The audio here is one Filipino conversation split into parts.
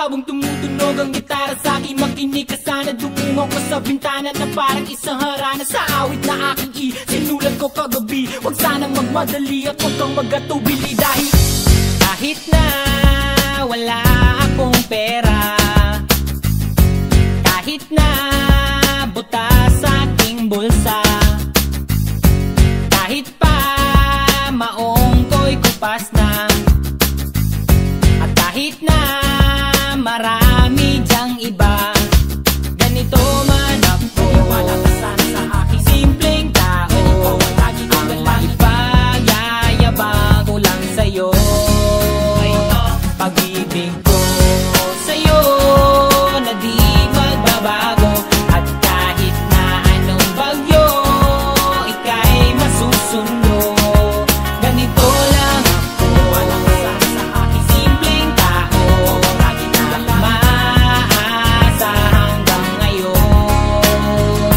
Habang tumutunog ang gitara sa akin, makinig ka sana. Dumungo ko sa bintana na parang isang harana. Sa awit na aking sinulat ko kagabi, huwag sanang magmadali at huwag kang magatubili. Dahil kahit na wala akong pera, kahit na butas sa aking bulsa, kahit pa maong ko'y kupas na, at kahit na marami dyang iba, ganito man ako, wala ka sana sa aking simpleng tao. Lagi kong galang ipag-yayabang ko lang sa'yo. Pag-ibig ko sa'yo na di magbabago, at kahit na anong bagyo ika'y masusundo. Ganito lang ako, wala ka sana sa aking simpleng tao. Lagi kong galang maasa hanggang ngayon.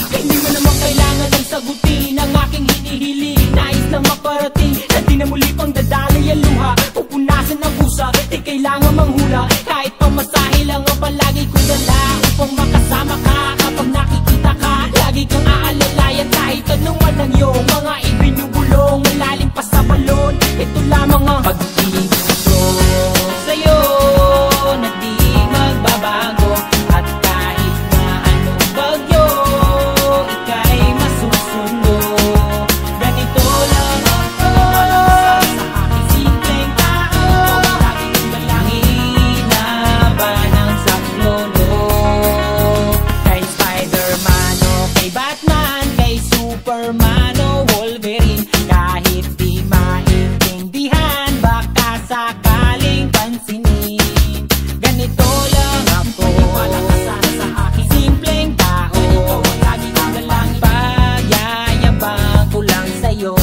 Kaya hindi mo naman kailangan ng sagutin ang aking hinihiling. Nais lang maparating na di na muli pang dadalay ang luha, pupunasan ang pusa, di kailangan manghula. Kahit pamasahe lang ang palagi kong dala upang makasama ka. Kapag nakikita ka, lagi kang aalalay. At kahit anong man ang iyong mga ibinubulong, malalim pa sa balon, ito lamang ang pag-ibig ko sa'yo na di magbabago. At kahit na anong bagyo ika'y masusundo. Ganito lang ako, walang kasama sa aking simpleng tao. Lagi kong dalangin na ba ng saklono. Kay Spider-Man o kay Batman, kay Superman o Wolverine, kahit di maintindihan baka sakaling pansinin. Ganito lang ako, walang kasama sa aking simpleng tao. Lagi kong dalangin ipag-yayabang ko lang sa'yo.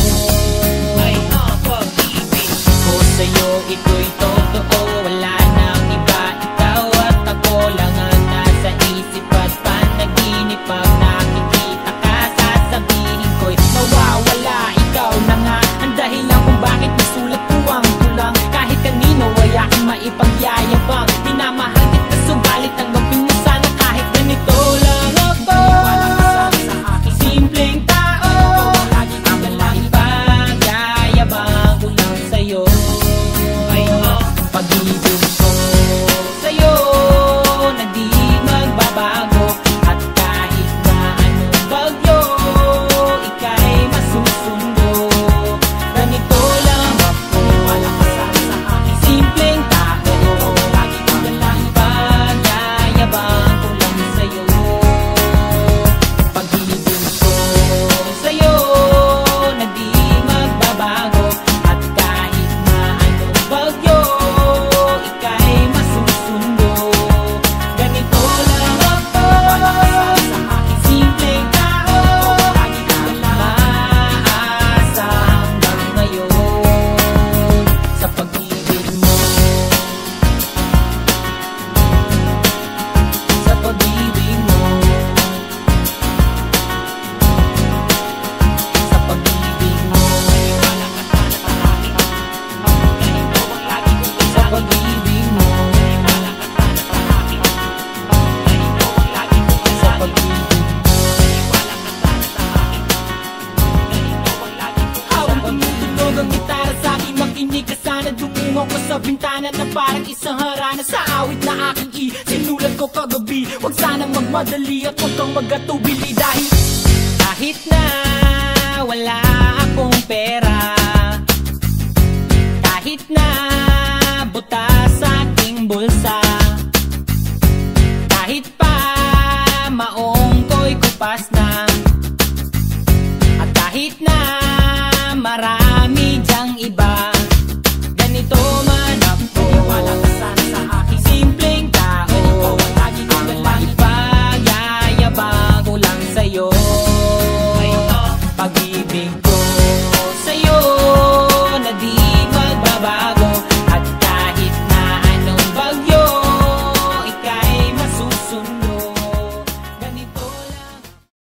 Ay, pag-ibig ko sa'yo, ito'y totoo. Wala nang iba, ikaw at ako lang ang nasa isip at panaginip. Pag nakikita ka, sasabihin ko'y nawawala. Ikaw na nga ang dahilan kung bakit nasulat ko ang tulang. Kahit kanino ay aking maipagyayabang, minamahal kita subalit tanggapin mo sana kahit ganito lang ako. Walang kasama sa aking simpleng tao. Lagi kong dalang ipag-yayabang ko lang sa'yo. Pag-ibig ko sa'yo na di magbabago, at kahit na anong bagyo ika'y masusundo. Ganito lang ako, walang kasama sa aking simpleng tao. Lagi kong dalang ipag-yayabang ko lang sa'yo. Pag-ibig ko sa'yo na di magbabago, at kahit na anong bagyo ika'y masusundo. Ganito lang ako, walang kasama sa aking simpleng tao. Lagi kong dalang maasa hanggang ngayon. Sa pag-ibig mo, sa pag-ibig mo, sa pag-ibig mo, wala ka sana sa akin. Ganito ang lagi kong dalangin. Sa pag-ibig mo, wala ka sana sa akin. Ganito ang lagi kong dalangin. Sa pag-ibig mo, wala ka sana sa akin. Ganito ang lagi kong dalangin. Habang tumutunog ang gitara sa akin, makinig ka sana. Dumungo ko sa bintana na parang isang harana. Sa awit na aking sinulat ko kagabi, huwag sanang magmadali at huwag kang magatubili. Dahil kahit na wala akong pera, kahit na butas sa aking bulsa, kahit pa maong ko'y kupas na, at kahit na marami dyang iba, ganito man ako, walang kasama sa aking simpleng tao. Lagi kong dalang ipag-yayabang ko lang sa'yo. Pag-ibig